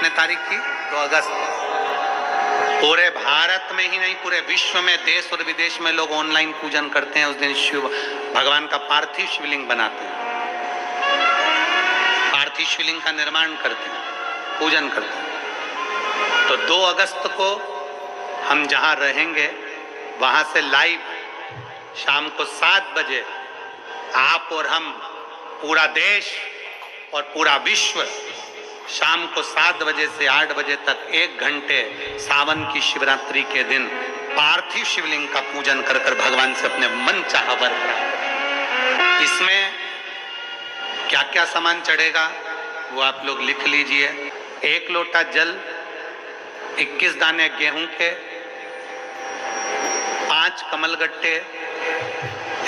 कितने तारीख की? 2 अगस्त। पूरे भारत में ही नहीं, पूरे विश्व में, देश और विदेश में लोग ऑनलाइन पूजन करते हैं। उस दिन शिव भगवान का पार्थिव शिवलिंग बनाते हैं, पार्थिव शिवलिंग का निर्माण करते हैं, पूजन करते हैं। तो 2 अगस्त को हम जहां रहेंगे वहां से लाइव शाम को 7 बजे आप और हम, पूरा देश और पूरा विश्व, शाम को 7 बजे से 8 बजे तक 1 घंटे सावन की शिवरात्रि के दिन पार्थिव शिवलिंग का पूजन कर कर भगवान से अपने मन चाहा वर प्राप्त। इसमें क्या क्या सामान चढ़ेगा वो आप लोग लिख लीजिए। 1 लोटा जल, 21 दाने गेहूं के, 5 कमलगट्टे,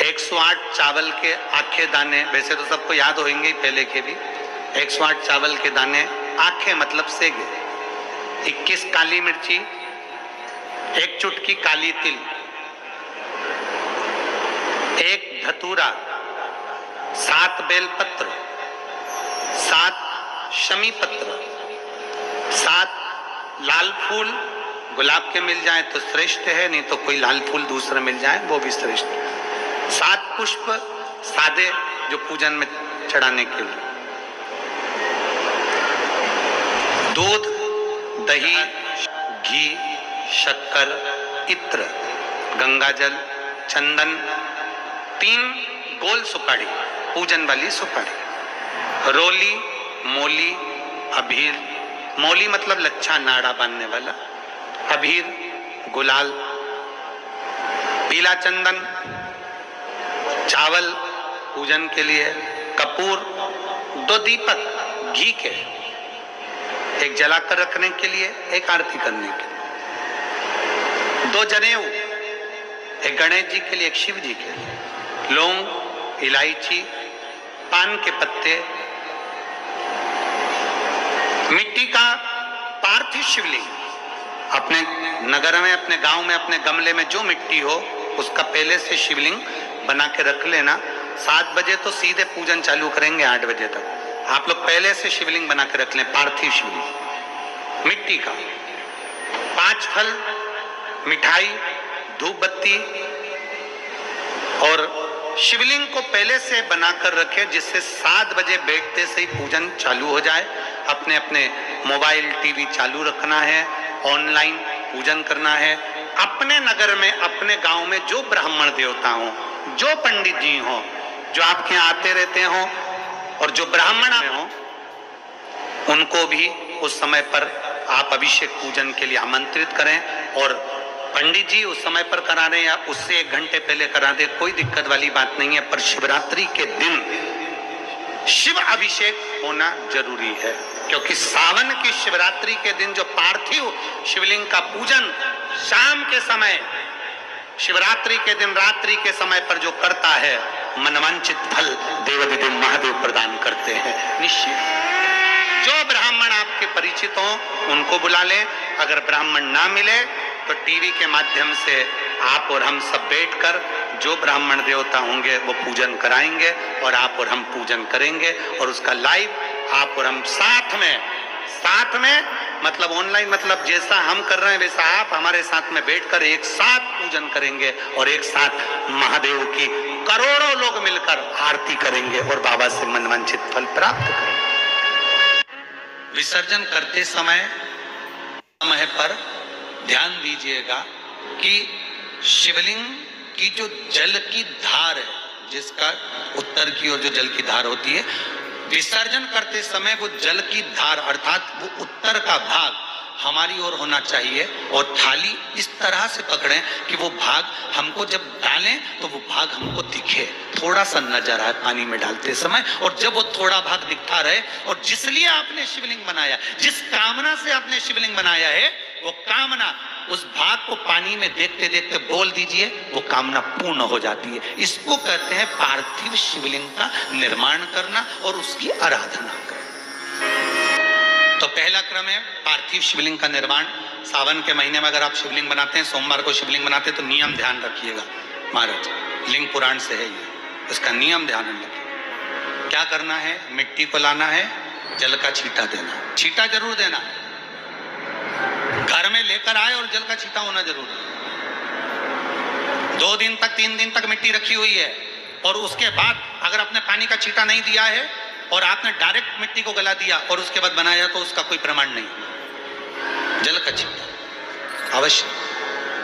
108 चावल के आखे दाने, वैसे तो सबको याद होंगे पहले के भी, 108 चावल के दाने आखे मतलब सेगे, 21 काली मिर्ची, 1 चुटकी काली तिल, 1 धतूरा, 7 बेलपत्र, 7 शमी पत्र, 7 लाल फूल, गुलाब के मिल जाए तो श्रेष्ठ है, नहीं तो कोई लाल फूल दूसरा मिल जाए वो भी श्रेष्ठ है। 7 पुष्प सादे जो पूजन में चढ़ाने के लिए, दूध, दही, घी, शक्कर, इत्र, गंगाजल, चंदन, 3 गोल सुपारी, पूजन वाली सुपारी, रोली, मोली, अबीर, मोली मतलब लच्छा नाड़ा बांधने वाला, अबीर, गुलाल, पीला चंदन, चावल पूजन के लिए, कपूर, 2 दीपक घी के, 1 जलाकर रखने के लिए, 1 आरती करने के लिए, 2 जनेऊ, 1 गणेश जी के लिए, 1 शिव जी के लिए, लौंग, इलायची, पान के पत्ते, मिट्टी का पार्थिव शिवलिंग, अपने नगर में, अपने गांव में, अपने गमले में जो मिट्टी हो उसका पहले से शिवलिंग बना के रख लेना। 7 बजे तो सीधे पूजन चालू करेंगे, 8 बजे तक आप लोग पहले से शिवलिंग बना के रख लें, पार्थिव शिवलिंग मिट्टी का। 5 फल, मिठाई, धूप बत्ती, और शिवलिंग को पहले से बनाकर रखे जिससे 7 बजे बैठते से ही पूजन चालू हो जाए। अपने अपने मोबाइल टीवी चालू रखना है, ऑनलाइन पूजन करना है। अपने नगर में, अपने गांव में जो ब्राह्मण देवता हो, जो पंडित जी हो, जो आपके यहाँ आते रहते हो और जो ब्राह्मण हो, उनको भी उस समय पर आप अभिषेक पूजन के लिए आमंत्रित करें। और पंडित जी उस समय पर करा रहे हैं या उससे 1 घंटे पहले करा दे, कोई दिक्कत वाली बात नहीं है। पर शिवरात्रि के दिन शिव अभिषेक होना जरूरी है, क्योंकि सावन की शिवरात्रि के दिन जो पार्थिव शिवलिंग का पूजन शाम के समय, शिवरात्रि के दिन रात्रि के समय पर जो करता है, मनवांचित फल देवाधिदेव महादेव प्रदान करते हैं निश्चित। जो ब्राह्मण आपके परिचित हो उनको बुला लें, अगर ब्राह्मण ना मिले तो टीवी के माध्यम से आप और हम सब बैठकर जो ब्राह्मण देवता होंगे वो पूजन कराएंगे और आप और हम पूजन करेंगे। और उसका लाइव आप और हम साथ में मतलब ऑनलाइन, मतलब जैसा हम कर रहे हैं वैसा आप हमारे साथ में बैठकर एक साथ पूजन करेंगे और एक साथ महादेव की करोड़ों लोग मिलकर आरती करेंगे और बाबा से मनवांछित फल प्राप्त करेंगे। विसर्जन करते समय पर ध्यान दीजिएगा कि शिवलिंग की जो जल की धार है, जिसका उत्तर की ओर जो जल की धार होती है, विसर्जन करते समय वो जल की धार अर्थात वो उत्तर का भाग हमारी ओर होना चाहिए और थाली इस तरह से पकड़ें कि वो भाग हमको जब डालें तो वो भाग हमको दिखे, थोड़ा सा नजर आए पानी में डालते समय। और जब वो थोड़ा भाग दिखता रहे और जिसलिए आपने शिवलिंग बनाया, जिस कामना से आपने शिवलिंग बनाया है, वो कामना उस भाग को पानी में देखते देखते बोल दीजिए, वो कामना पूर्ण हो जाती है। इसको कहते हैं पार्थिव शिवलिंग का निर्माण करना और उसकी आराधना करना। तो पहला क्रम है पार्थिव शिवलिंग का निर्माण। सावन के महीने में अगर आप शिवलिंग बनाते हैं, सोमवार को शिवलिंग बनाते हैं, तो नियम ध्यान रखिएगा महाराज, लिंग पुराण से है ये, इसका नियम ध्यान रखिए। क्या करना है, मिट्टी को लाना है, जल का छींटा देना, छींटा जरूर देना, घर में लेकर आए और जल का छींटा होना जरूरी है। 2 दिन तक 3 दिन तक मिट्टी रखी हुई है और उसके बाद अगर आपने पानी का छींटा नहीं दिया है और आपने डायरेक्ट मिट्टी को गला दिया और उसके बाद बनाया तो उसका कोई प्रमाण नहीं। जल का छींटा अवश्य,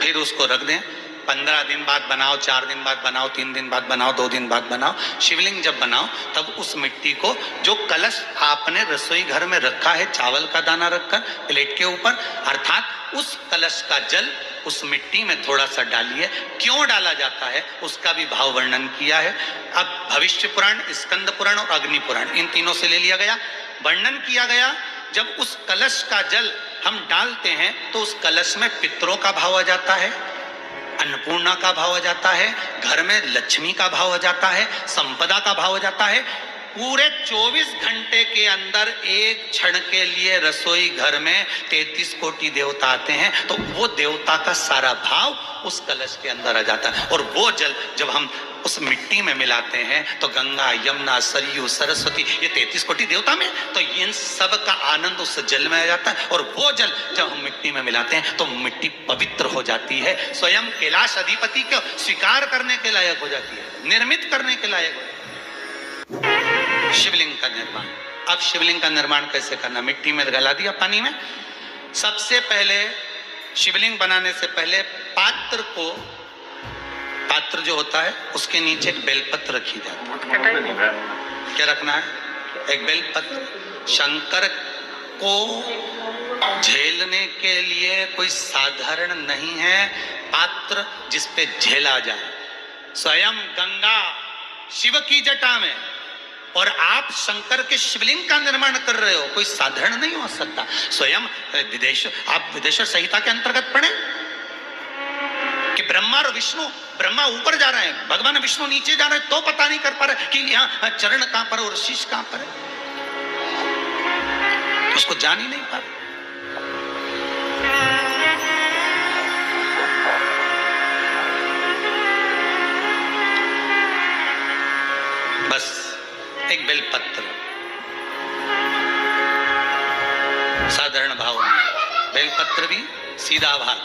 फिर उसको रख दें। 15 दिन बाद बनाओ, 4 दिन बाद बनाओ, 3 दिन बाद बनाओ, 2 दिन बाद बनाओ। शिवलिंग जब बनाओ तब उस मिट्टी को, जो कलश आपने रसोई घर में रखा है चावल का दाना रखकर प्लेट के ऊपर, अर्थात उस कलश का जल उस मिट्टी में थोड़ा सा डालिए। क्यों डाला जाता है उसका भी भाव वर्णन किया है। अब भविष्य पुराण, स्कंद पुराण और अग्नि पुराण, इन तीनों से ले लिया गया। वर्णन किया गया जब उस कलश का जल हम डालते हैं तो उस कलश में पितरों का भाव आ जाता है, अन्नपूर्णा का भाव आ जाता है, घर में लक्ष्मी का भाव आ जाता है, संपदा का भाव आ जाता है। पूरे 24 घंटे के अंदर एक क्षण के लिए रसोई घर में 33 कोटि देवता आते हैं, तो वो देवता का सारा भाव उस कलश के अंदर आ जाता है। और वो जल जब हम उस मिट्टी में मिलाते हैं तो गंगा, यमुना, सरयू, सरस्वती, ये 33 कोटि देवता में, तो इन सब का आनंद उस जल में आ जाता है। और वो जल जब हम मिट्टी में मिलाते हैं तो मिट्टी पवित्र हो जाती है, स्वयं कैलाश अधिपति को स्वीकार करने के लायक हो जाती है, निर्मित करने के लायक हो जाती है। शिवलिंग का निर्माण। अब शिवलिंग का निर्माण कैसे करना? मिट्टी में गला दिया पानी में। सबसे पहले शिवलिंग बनाने से पहले पात्र जो होता है उसके नीचे एक बेलपत्र रखी जाती है। क्या रखना है? एक बेलपत्र। शंकर को झेलने के लिए कोई साधारण नहीं है पात्र जिसपे झेला जाए। स्वयं गंगा शिव की जटा में और आप शंकर के शिवलिंग का निर्माण कर रहे हो, कोई साधारण नहीं हो सकता। स्वयं आप विदेश्वर संहिता के अंतर्गत पढ़े कि ब्रह्मा और विष्णु, ब्रह्मा ऊपर जा रहे हैं, भगवान विष्णु नीचे जा रहे हैं, तो पता नहीं कर पा रहे कि यहाँ चरण कहां पर और शीश कहां पर है, उसको जान ही नहीं पा रहे। बस एक बेलपत्र, साधारण भाव में बेलपत्र भी सीधा भाग,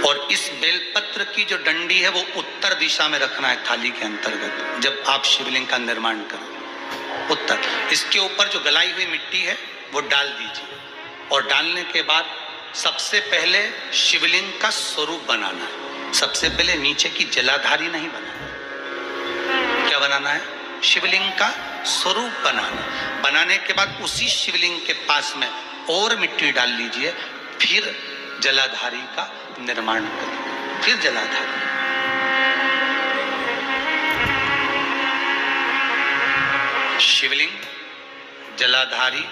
और इस बेलपत्र की जो डंडी है वो उत्तर दिशा में रखना है थाली के अंतर्गत। जब आप शिवलिंग का निर्माण करें उत्तर, इसके ऊपर जो गलाई हुई मिट्टी है वो डाल दीजिए। और डालने के बाद सबसे पहले शिवलिंग का स्वरूप बनाना है। सबसे पहले नीचे की जलाधारी नहीं बनाना। क्या बनाना है? शिवलिंग का स्वरूप बनाना। बनाने के बाद उसी शिवलिंग के पास में और मिट्टी डाल लीजिए, फिर जलाधारी का निर्माण करिए। फिर जलाधारी, शिवलिंग, जलाधारी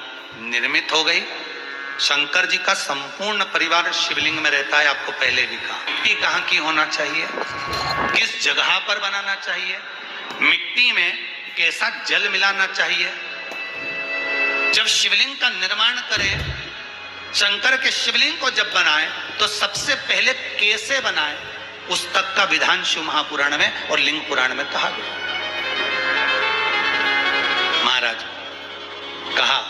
निर्मित हो गई। शंकर जी का संपूर्ण परिवार शिवलिंग में रहता है। आपको पहले भी कहा, मिट्टी कहाँ की होना चाहिए, किस जगह पर बनाना चाहिए, मिट्टी में कैसा जल मिलाना चाहिए। जब शिवलिंग का निर्माण करें, शंकर के शिवलिंग को जब बनाए तो सबसे पहले कैसे बनाए उस तक का विधान शिव महापुराण में और लिंग पुराण में कहा गया। महाराज कहा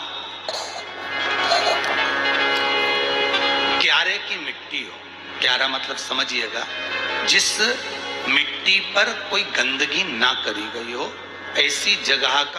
क्यारे की मिट्टी हो। क्यारा मतलब समझिएगा, जिस मिट्टी पर कोई गंदगी ना करी गई हो, ऐसी जगह का